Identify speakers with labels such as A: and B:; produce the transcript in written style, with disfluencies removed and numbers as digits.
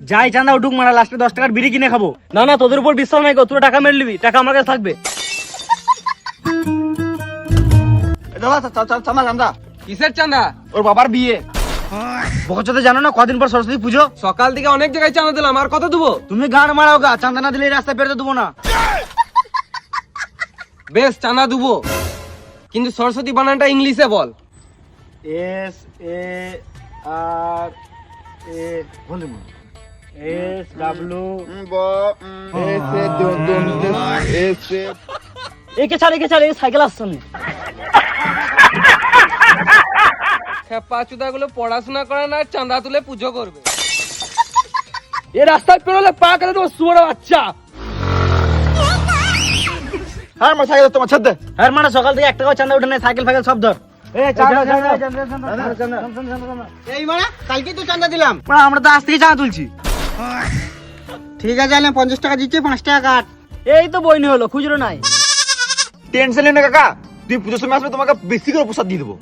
A: যাই চাঁদা উঠুক মারা, লাস্টে 10 টাকার বিড়ি কিনে খাবো। না না, তোদের উপর বিশ্বাস নাই গো, তোরা টাকা মেরে নিবি, টাকা আমার কাছে থাকবে।
B: চাঁদা চাঁদা
C: কিসের চাঁদা?
B: ওর বাবার বিয়ে।
A: বকচোদা জানো না কদিন পর সরস্বতী পুজো?
C: সকাল থেকে অনেক জায়গায় চাঁদা দিলাম, আর কত দেবো?
A: তুমি গান মারাও গা, চাঁদা না দিলে এই রাস্তায় বেরোতে দেবো না।
C: বেশ চাঁদা দেবো, কিন্তু সরস্বতী বানানটা ইংলিশে বল।
A: এস এ আর এ বলে মা, এস ডাব্লিউ একে ছাড়, এই সাইকেল আসছে না।
C: খেপা চুদা গুলো পড়াশোনা করে না, চাঁদা তুলে পুজো করবে।
A: এই রাস্তায় পেরোলে পা কেটে দেবো শুয়োরের বাচ্চা।
B: হ্যাঁ আমার সাইকেল তোমার ছাদ দে।
A: হ্যাঁ মানে সকাল থেকে 1 টাকাও চাঁদা উঠে নাই, সাইকেল ফাইকেল সব ধর।
D: এই মারা কালকে তো চাঁদা দিলাম।
A: আমরা তো আজ থেকে চাঁদা তুলছি।
D: ঠিক আছে, আমি 50 টাকা দিচ্ছি, 5 টাকা কাট।
A: এই তো বইনি হলো, খুচরো নাই।
B: টেনশন নেই না কাকা, তুই পুজোর সময় আসবে তোমাকে বেশি করে প্রসাদ দিয়ে দেবো।